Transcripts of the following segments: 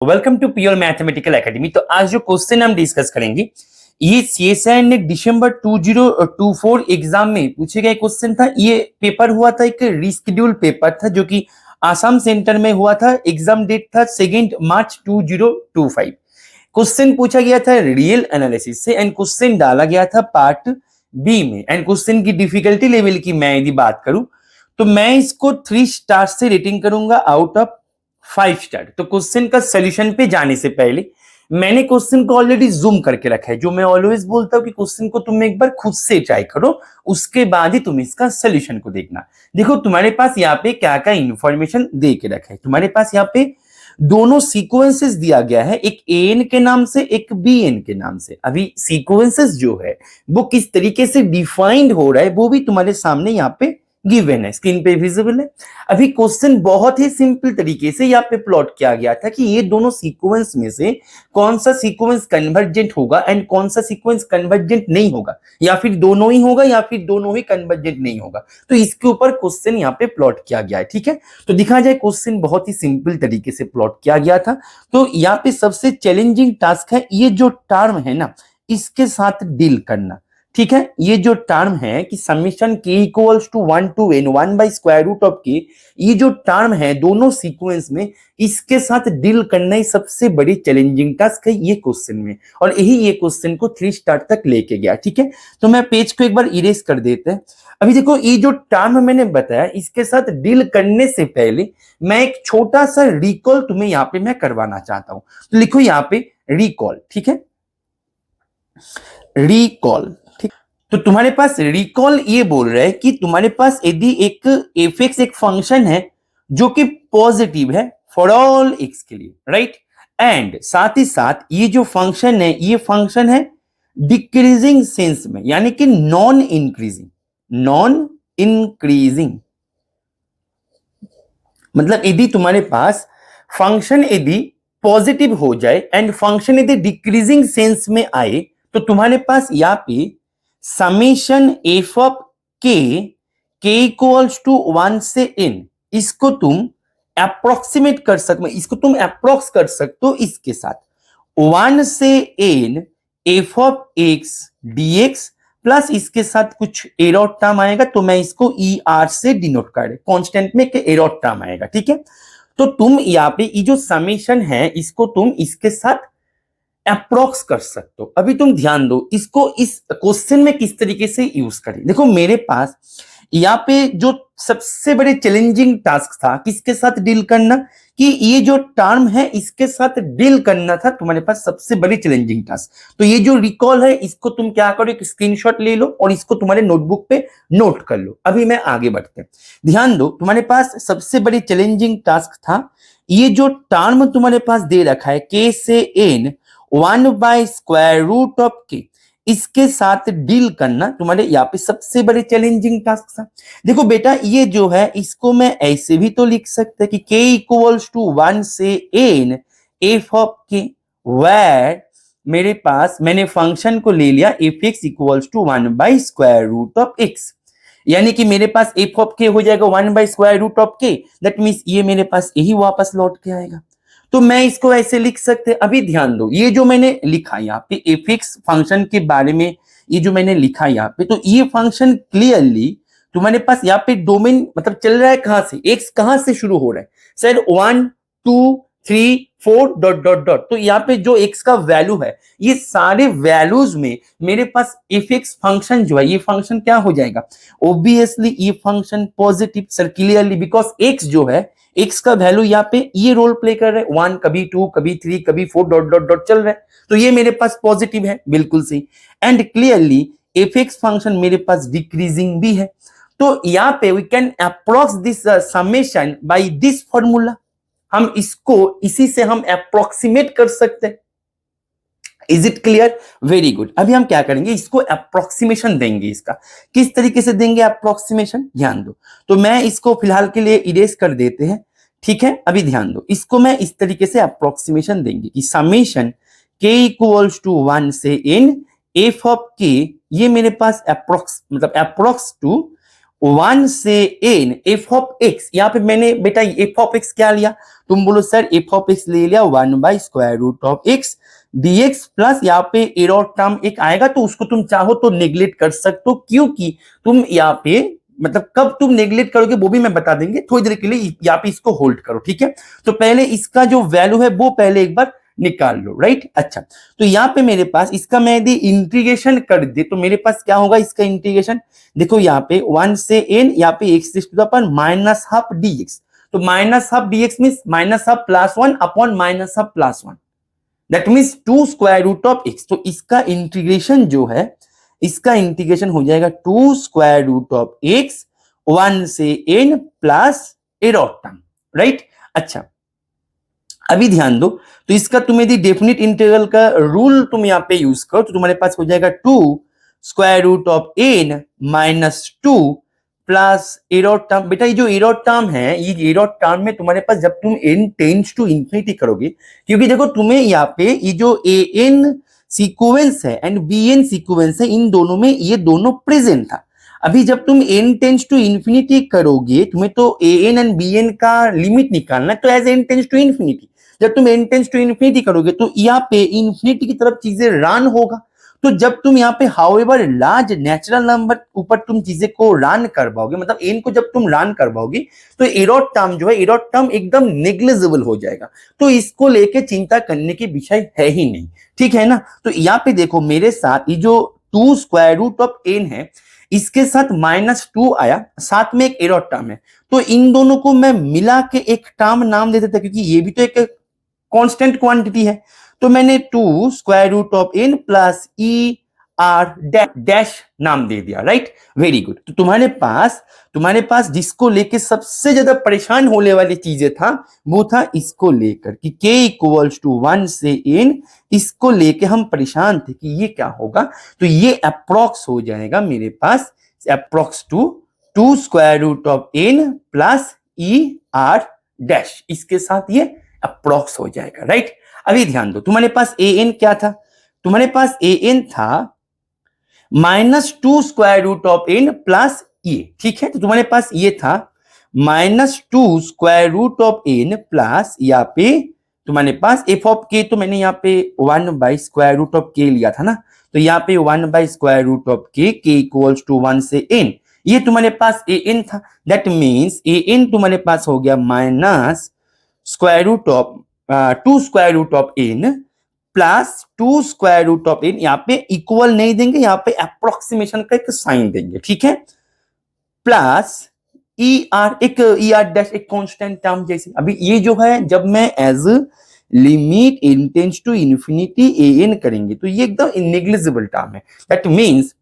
Welcome to pure mathematical academy. तो आज जो क्वेश्चन हम डिस्कस करेंगे ये सीएसआई ने दिसंबर 2024 एग्जाम में पूछे गए क्वेश्चन था। ये पेपर हुआ था, एक रिस्केड्यूल पेपर था जो कि आसाम सेंटर में हुआ था। एग्जाम डेट था 2 मार्च 2025। क्वेश्चन पूछा गया था रियल एनालिसिस से एंड क्वेश्चन डाला गया था पार्ट बी में। एंड क्वेश्चन की डिफिकल्टी लेवल की मैं यदि बात करूं तो मैं इसको 3 स्टार से रेटिंग करूंगा आउट ऑफ 5 स्टार। तो क्वेश्चन का सोल्यूशन पे जाने से पहले मैंने क्वेश्चन को ऑलरेडी जूम करके रखा है। जो मैं ऑलवेज बोलता हूं कि क्वेश्चन को तुम एक बार खुद से ट्राई करो, उसके बाद ही तुम इसका सोल्यूशन को देखना। देखो तुम्हारे पास यहाँ पे क्या क्या इंफॉर्मेशन दे के रखा है। तुम्हारे पास यहाँ पे दोनों सीक्वेंसेस दिया गया है, एक एन के नाम से एक बी एन के नाम से। अभी सीक्वेंसेस जो है वो किस तरीके से डिफाइंड हो रहा है वो भी तुम्हारे सामने यहाँ पे गिवन है, स्क्रीन पे विजिबल है। अभी क्वेश्चन बहुत ही सिंपल तरीके से यहाँ पे प्लॉट किया गया था कि ये दोनों सीक्वेंस में से कौन सा सीक्वेंस कन्वर्जेंट होगा एंड कौन सा सीक्वेंस कन्वर्जेंट नहीं होगा, या फिर दोनों ही होगा या फिर दोनों ही कन्वर्जेंट नहीं होगा। तो इसके ऊपर क्वेश्चन यहाँ पे प्लॉट किया गया है। ठीक है, तो दिखा जाए क्वेश्चन बहुत ही सिंपल तरीके से प्लॉट किया गया था। तो यहाँ पे सबसे चैलेंजिंग टास्क है ये जो टर्म है ना, इसके साथ डील करना। ठीक है, ये जो टर्म है कि summation k equals to 1 to n 1 by square root of k, ये जो टर्म है दोनों सीक्वेंस में, इसके साथ डील करना ही सबसे बड़ी चैलेंजिंग टास्क है ये क्वेश्चन में। और यही ये क्वेश्चन को 3 स्टार तक लेके गया। ठीक है, तो मैं पेज को एक बार इरेज कर देते हैं। अभी देखो ये जो टर्म मैंने बताया इसके साथ डील करने से पहले मैं एक छोटा सा रिकॉल तुम्हें यहाँ पे मैं करवाना चाहता हूं। तो लिखो यहाँ पे रिकॉल। ठीक है, रिकॉल। तो तुम्हारे पास रिकॉल ये बोल रहा है कि तुम्हारे पास यदि एक एफ एक फंक्शन है जो कि पॉजिटिव है फॉर ऑल एक्स के लिए, राइट, एंड साथ ही साथ ये जो फंक्शन है ये फंक्शन है डिक्रीजिंग सेंस में, यानी कि नॉन इंक्रीजिंग। नॉन इंक्रीजिंग मतलब यदि तुम्हारे पास फंक्शन यदि पॉजिटिव हो जाए एंड फंक्शन यदि डिक्रीजिंग सेंस में आए तो तुम्हारे पास यहाँ पे समेशन एफ ऑफ के इक्वल्स टू 1 से n, इसको तुम अप्रोक्सीमेट कर सकते, इसको तुम अप्रोक्स कर सकते हो इसके साथ 1 से n f of x dx plus इसके साथ कुछ एरोट टर्म आएगा, तो मैं इसको ई आर से डिनोट कर रहे, कॉन्स्टेंट में एक एरोट टर्म आएगा। ठीक है, तो तुम यहाँ पे ये जो समेशन है इसको तुम इसके साथ अप्रोक्स कर सकते हो। अभी तुम ध्यान दो इसको इस क्वेश्चन में किस तरीके से यूज करें। देखो मेरे पास यहाँ पे जो सबसे बड़े चैलेंजिंग टास्क था किसके साथ डील करना, कि ये जो टर्म है इसके साथ डील करना था तुम्हारे पास सबसे बड़ी चैलेंजिंग टास्क। तो ये जो रिकॉल है इसको तुम क्या करो, एक स्क्रीनशॉट ले लो और इसको तुम्हारे नोटबुक पे नोट कर लो। अभी मैं आगे बढ़ते हैं, ध्यान दो। तुम्हारे पास सबसे बड़ी चैलेंजिंग टास्क था ये जो टर्म तुम्हारे पास दे रखा है k से n 1 by square root of k, इसके साथ डील करना तुम्हारे यहाँ पे सबसे बड़े चैलेंजिंग टास्क था। देखो बेटा ये जो है इसको मैं ऐसे भी तो लिख सकते कि k इक्वल्स टू 1 से n f of k, where मेरे पास मैंने फंक्शन को ले लिया f x equals to 1 by square root of x, यानी कि मेरे पास एफ ऑफ के हो जाएगा 1 बाई स्क्वायर रूट ऑफ के। दैट मीन्स ये मेरे पास यही वापस लौट के आएगा। तो मैं इसको ऐसे लिख सकते। अभी ध्यान दो ये जो मैंने लिखा यहाँ पे एफ एक्स फंक्शन के बारे में, ये जो मैंने लिखा यहाँ पे, तो ये फंक्शन क्लियरली तुम्हारे पास यहाँ पे डोमेन मतलब चल रहा है कहां से, एक्स कहां से शुरू हो रहा है सर, 1 2 3 4 डॉट डॉट डॉट। तो यहाँ पे जो एक्स का वैल्यू है ये सारे वैल्यूज में मेरे पास एफ एक्स फंक्शन जो है ये फंक्शन क्या हो जाएगा, ऑब्वियसली ये function positive sir, clearly because x जो है एक्स का वैल्यू यहाँ पे ये रोल प्ले कर रहा है, 1 कभी 2 कभी 3 कभी 4 डॉट डॉट डॉट चल रहा है, तो ये मेरे पास पॉजिटिव है, बिल्कुल सही। And clearly f x function मेरे पास डिक्रीजिंग भी है। तो यहाँ पे we can approx this summation by this formula, हम इसको इसी से हम अप्रोक्सीमेट कर सकते हैं। Is it clear? Very good. अभी हम क्या करेंगे, इसको अप्रोक्सीमेशन देंगे। इसका किस तरीके से देंगे अप्रोक्सीमेशन, ध्यान दो। तो मैं इसको फिलहाल के लिए इरेज कर देते हैं। ठीक है, अभी ध्यान दो, इसको मैं इस तरीके से अप्रोक्सीमेशन देंगे कि समेशन k इक्वल्स टू 1 से n एफ ऑफ k, ये मेरे पास अप्रोक्स मतलब अप्रोक्स टू 1 से n f ऑफ x, यहाँ पे मैंने बेटा f ऑफ x क्या लिया, तुम बोलो सर f ऑफ x ले लिया 1 by square root of x dx plus यहाँ पे एरर टर्म एक आएगा, तो उसको तुम चाहो तो नेग्लेक्ट कर सकते हो, क्योंकि तुम यहाँ पे मतलब कब तुम नेग्लेक्ट करोगे वो भी मैं बता देंगे, थोड़ी देर के लिए यहाँ पे इसको होल्ड करो, ठीक है। तो पहले इसका जो वैल्यू है वो पहले एक बार निकाल लो, राइट। अच्छा, तो यहाँ पे मेरे पास इसका मैं यदि इंटीग्रेशन कर दे तो मेरे पास क्या होगा इसका इंटीग्रेशन, देखो यहाँ पे 1 से n, यहाँ पे x to the power minus half dx, तो minus half dx means minus half plus 1 upon minus half plus 1, that means 2 square root of x। तो इसका इंटीग्रेशन जो है, इसका इंटीग्रेशन हो जाएगा 2 स्क्वायर रूट ऑफ x 1 से n plus error term, right. अच्छा, अभी ध्यान दो, तो इसका तुम यदि डेफिनेट इंटीग्रल का रूल तुम यहाँ पे यूज करो तो तुम्हारे पास हो जाएगा 2 square root of n minus 2 plus error term. बेटा ये जो एरर टर्म है, ये एरर टर्म में तुम्हारे पास जब तुम n टेंड्स टू इंफिनिटी करोगे, क्योंकि देखो तुम्हें यहाँ पे ये जो an सीक्वेंस है एंड bn सीक्वेंस है, इन दोनों में ये दोनों प्रेजेंट था। अभी जब तुम n टेंड्स टू इंफिनिटी करोगे, तुम्हें तो an एंड bn का लिमिट निकालना है, तो as n tends to infinity जब तुम n टेंड्स टू इंफिनिटी करोगे तो यहाँ पे इंफिनिटी की तरफ चीजें रन होगा। तो जब तुम यहाँ पे हाउएवर लार्ज नेचुरल नंबर ऊपर तुम चीजें को रन करवाओगे, मतलब n को जब तुम रन करवाओगे तो एरर टर्म जो है, एरर टर्म एकदम नेग्लिजिबल हो जाएगा, तो इसको लेके चिंता करने की विषय है ही नहीं, ठीक है ना। तो यहाँ पे देखो मेरे साथ ये जो 2 स्क्वायर रूट ऑफ n है, इसके साथ -2 आया, साथ में एक एरर टर्म है, तो इन दोनों को मैं मिला के एक टर्म नाम दे देता, क्योंकि ये भी तो एक कांस्टेंट क्वांटिटी है। तो मैंने 2 square root of n plus E R dash नाम दे दिया, राइट, वेरी गुड। तो तुम्हारे पास जिसको लेके सबसे ज्यादा परेशान होने वाली चीजें था वो था इसको लेकर कि k इक्वल्स टू 1 से n, इसको लेके हम परेशान थे कि ये क्या होगा। तो ये अप्रोक्स हो जाएगा मेरे पास approx to 2 square root of n plus E R dash, इसके साथ ये अप्रोक्स हो जाएगा, राइट। अभी ध्यान दो, तुम्हारे पास an क्या था, तुम्हारे पास an था -2 square root of n plus ये, ठीक है। तो तुम्हारे पास ये था -2 square root of n plus यहाँ पे तुम्हारे पास f ऑफ k, तो मैंने यहाँ पे 1 by square root of k लिया था ना, तो यहाँ पे 1 by square root of k equals to 1 से n, ये तुम्हारे पास an था, दैट मीन्स an तुम्हारे पास हो गया minus square root of 2 square root of n plus 2 square root of n, यहाँ पे इक्वल नहीं देंगे, यहाँ पे अप्रोक्सीमेशन का एक साइन देंगे, ठीक है, प्लस ई आर, एक ई आर डैश एक कांस्टेंट टर्म जैसे। अभी ये जो है जब मैं as limit n tends to infinity an करेंगे तो ये एकदम नेग्लिजिबल टर्म है, दैट मीन्स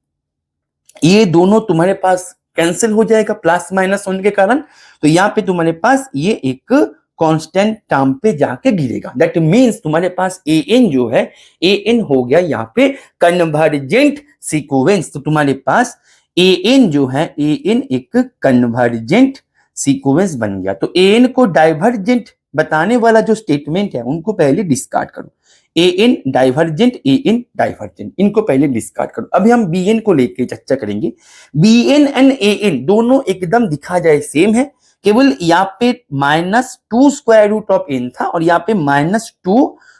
ये दोनों तुम्हारे पास कैंसिल हो जाएगा प्लस माइनस होने के कारण, तो यहाँ पे तुम्हारे पास ये एक कांस्टेंट टर्म पे जाके गिरेगा, दैट मींस तुम्हारे पास an जो है, an हो गया यहाँ पे कन्वर्जेंट सीक्वेंस। तो तुम्हारे पास an जो है, an एक कन्वर्जेंट सीक्वेंस बन गया। तो an को डाइवर्जेंट बताने वाला जो स्टेटमेंट है उनको पहले डिस्कार्ड करो, an डाइवर्जेंट, an डाइवर्जेंट, इनको पहले डिस्कार्ड करो। अभी हम bn को लेके चर्चा करेंगे। bn एंड an दोनों एकदम दिखा जाए सेम है, केवल यहाँ पे -2 स्क्वायर रूट ऑफ n था और यहाँ पे -2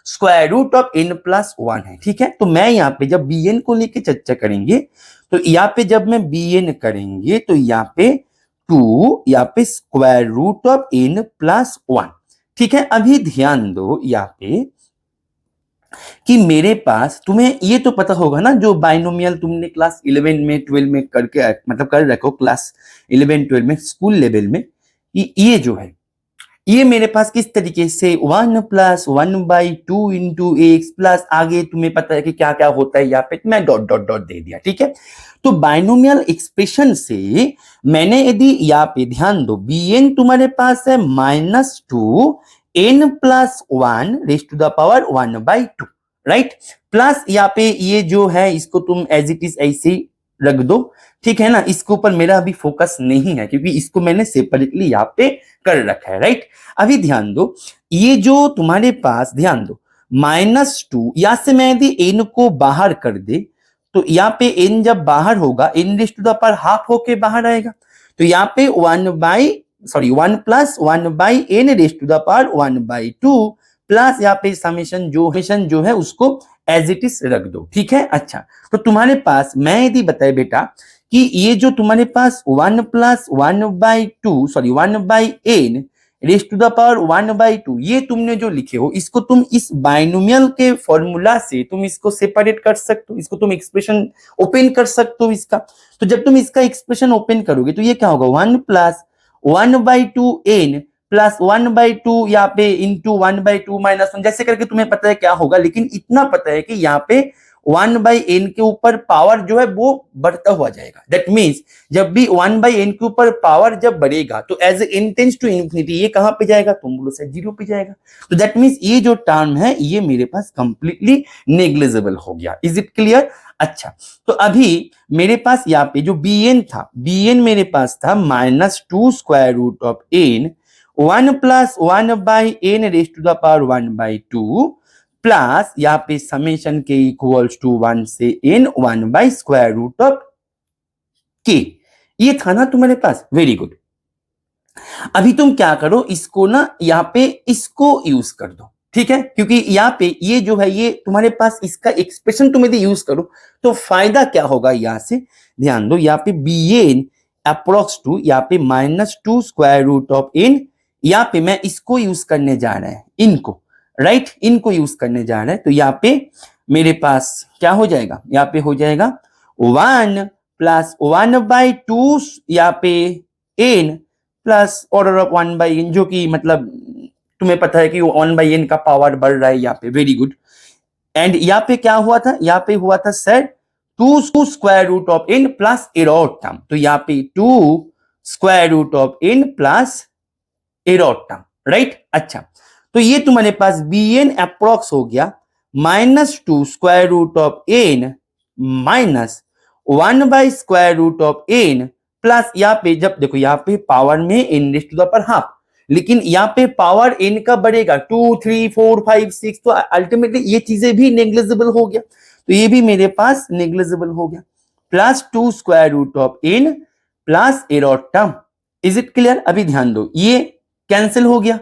square root of n plus 1 है, ठीक है। तो मैं यहाँ पे जब bn को लेके चर्चा करेंगे तो यहाँ पे जब मैं bn करेंगे तो यहाँ पे 2, यहाँ पे square root of n plus 1, ठीक है। अभी ध्यान दो यहाँ पे कि मेरे पास, तुम्हें ये तो पता होगा ना जो बाइनोमियल तुमने क्लास 11 में 12 में करके मतलब कर रखो, क्लास 11 12 में स्कूल लेवल में, ये जो है ये मेरे पास किस तरीके से 1 plus 1 by 2 into x plus आगे तुम्हें पता है कि क्या क्या होता है, यहाँ पे मैं डॉट डॉट डॉट दे दिया, ठीक है। तो बाइनोमियल एक्सप्रेशन से मैंने यदि यहाँ पे ध्यान दो, bn तुम्हारे पास है -2 n plus 1 raise to the power 1 by 2, right, plus यहाँ पे ये जो है इसको तुम एज इट इज ऐसे रख दो, ठीक है ना। इसके ऊपर मेरा अभी फोकस नहीं है क्योंकि इसको मैंने सेपरेटली यहाँ पे कर रखा है, राइट। अभी ध्यान दो, ये जो तुम्हारे पास ध्यान दो -2, यहां से मैं यदि n को बाहर कर दे तो यहाँ पे n जब बाहर होगा n raise to the power half होके बाहर आएगा, तो यहाँ पे 1 plus 1/n raise to the power 1/2 plus यहाँ पे समेशन जो है उसको एज इट इज रख दो, ठीक है। अच्छा, तो तुम्हारे पास मैं यदि बताए बेटा कि ये जो तुम्हारे पास 1 plus 1/n raise to the power 1/2 ये तुमने जो लिखे हो, इसको तुम इस बाइनोमियल के फॉर्मूला से तुम इसको सेपरेट कर सकते हो, इसको तुम एक्सप्रेशन ओपन कर सकते हो इसका। तो जब तुम इसका एक्सप्रेशन ओपन करोगे तो ये क्या होगा, 1 प्लस 1/2n प्लस 1/2 यहाँ पे इंटू 1/2 माइनस 1, जैसे करके तुम्हें पता है क्या होगा, लेकिन इतना पता है कि यहाँ पे 1/n के ऊपर पावर जो है वो बढ़ता हुआ जाएगा। दैट मीन्स जब भी 1/n के ऊपर पावर जब बढ़ेगा तो as n tends to infinity ये कहां पे जाएगा, तुम बोलो सर 0 पे जाएगा। तो दैट मीन्स ये जो टर्म है ये मेरे पास कंप्लीटली नेग्लिजिबल हो गया। Is it clear? अच्छा, तो अभी मेरे पास यहाँ पे जो bn था, bn मेरे पास था -2 square root of n 1 plus 1/n raise to the power 1/2 plus यहाँ पे समेशन के इक्वल्स टू 1 से n square root of k। ये था ना तुम्हारे पास, वेरी गुड। अभी तुम क्या करो, इसको ना यहाँ पे इसको यूज कर दो, ठीक है, क्योंकि यहाँ पे ये जो है ये तुम्हारे पास इसका एक्सप्रेशन तुम यदि यूज करो तो फायदा क्या होगा, यहां से ध्यान दो, यहाँ पे bn अप्रोक्स टू यहाँ पे -2 स्क्वायर रूट ऑफ n, यहाँ पे मैं इसको यूज करने जा रहा है, इनको, राइट, इनको यूज करने जा रहा है। तो यहाँ पे मेरे पास क्या हो जाएगा, यहाँ पे हो जाएगा 1 प्लस 1/2 यहाँ पे n plus order of 1/n, जो कि मतलब तुम्हें पता है कि 1/n का पावर बढ़ रहा है यहाँ पे, वेरी गुड। एंड यहाँ पे क्या हुआ था, यहाँ पे हुआ था sir 2 square root of n plus errored term, तो यहाँ पे 2 square root of n plus errored term, right. अच्छा, तो ये तुम्हारे पास bn अप्रोक्स हो गया -2 square root of n minus square root of n plus यहाँ पे जब देखो यहाँ पे पावर में n raise to the power half, लेकिन यहाँ पे पावर n का बढ़ेगा 2 3 4 5 6, तो अल्टीमेटली ये चीजें भी नेग्लिजिबल हो गया, तो ये भी मेरे पास नेग्लिजिबल हो गया, plus 2 square root of n plus errored term. Is it clear? अभी ध्यान दो, ये कैंसिल हो गया,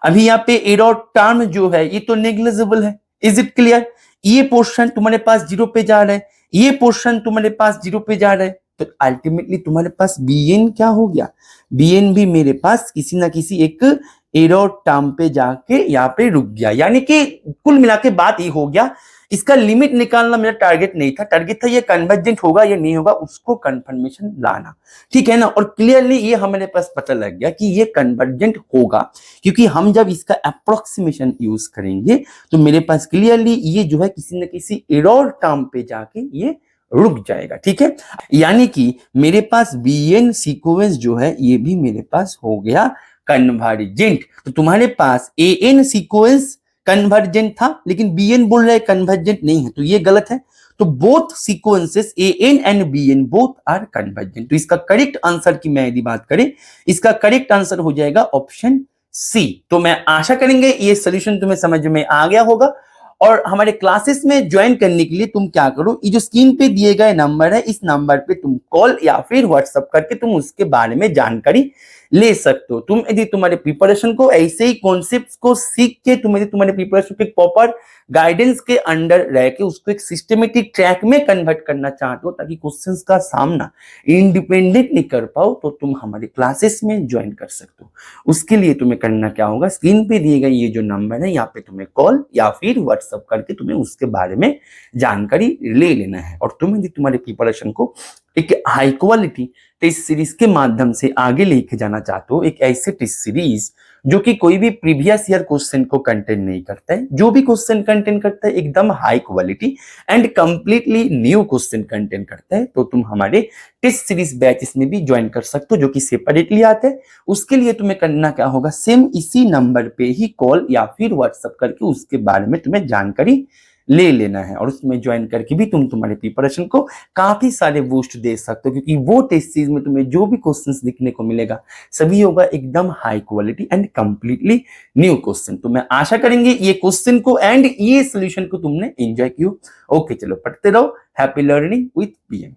अभी यहाँ पे एरॉड टर्म जो है ये तो नेग्लिजिबल है। Is it clear? ये पोर्शन तुम्हारे पास 0 पे जा रहा है, ये पोर्शन तुम्हारे पास 0 पे जा रहा है, तो अल्टीमेटली तुम्हारे पास bn क्या हो गया, bn भी मेरे पास किसी ना किसी एक एरॉड टर्म पे जाके यहाँ पे रुक गया। यानी कि कुल मिला के बात ये हो गया, इसका लिमिट निकालना मेरा टारगेट नहीं था, टारगेट था ये कन्वर्जेंट होगा या नहीं होगा उसको कंफर्मेशन लाना, ठीक है ना। और क्लियरली ये हमारे पास पता लग गया कि ये कन्वर्जेंट होगा, क्योंकि हम जब इसका अप्रोक्सीमेशन यूज करेंगे तो मेरे पास क्लियरली ये जो है किसी न किसी एरॉड टर्म पे जाके ये रुक जाएगा, ठीक है। यानी कि मेरे पास bn सीक्वेंस जो है ये भी मेरे पास हो गया कन्वर्जेंट। तो तुम्हारे पास an सीक्वेंस कन्वर्जेंट था, लेकिन bn बोल रहा है कन्वर्जेंट नहीं है, तो ये गलत है। तो both sequences an and bn both are convergent. तो इसका करेक्ट आंसर की मैं यदि बात करें, इसका करेक्ट आंसर हो जाएगा ऑप्शन सी। तो मैं आशा करेंगे ये सोल्यूशन तुम्हें समझ में आ गया होगा, और हमारे क्लासेस में ज्वाइन करने के लिए तुम क्या करो, ये जो स्क्रीन पे दिए गए नंबर है इस नंबर पे तुम कॉल या फिर व्हाट्सएप करके तुम उसके बारे में जानकारी ले सकते हो। तुम यदि तुम्हारे प्रिपरेशन को ऐसे ही कॉन्सेप्ट्स को सीख के तुम यदि तुम्हारे प्रिपरेशन के प्रॉपर गाइडेंस के अंडर रह के उसको एक सिस्टमेटिक ट्रैक में कन्वर्ट करना चाहते हो ताकि क्वेश्चंस का सामना इंडिपेंडेंटली कर पाओ, तो तुम हमारे क्लासेस में ज्वाइन कर सकते हो। उसके लिए तुम्हें करना क्या होगा, स्क्रीन पे दिए गए ये जो नंबर है यहाँ पे तुम्हें कॉल या फिर व्हाट्सएप करके तुम्हें उसके बारे में जानकारी ले लेना है। और तुम यदि तुम्हारे प्रिपरेशन को एक हाई क्वालिटी टेस्ट सीरीज के माध्यम से आगे लेके जाना चाहते हो, एक ऐसे टेस्ट सीरीज जो कि कोई भी प्रीवियस ईयर क्वेश्चन को कंटेंट नहीं करता है, जो भी क्वेश्चन कंटेंट करता है एकदम high quality and completely new question content करता है, तो तुम हमारे टेस्ट सीरीज बैचेस में भी ज्वाइन कर सकते हो जो कि सेपरेटली आते हैं। उसके लिए तुम्हें करना क्या होगा, सेम इसी नंबर पे ही कॉल या फिर व्हाट्सएप करके उसके बारे में तुम्हें जानकारी ले लेना है, और उसमें ज्वाइन करके भी तुम तुम्हारे प्रिपरेशन को काफी सारे बूस्ट दे सकते हो, क्योंकि वो टेस्ट सीरीज में तुम्हें जो भी क्वेश्चंस दिखने को मिलेगा सभी होगा एकदम high quality and completely new question. तो मैं आशा करेंगे ये क्वेश्चन को एंड ये सोल्यूशन को तुमने एंजॉय किया। ओके, चलो पढ़ते रहो। Happy learning with PM.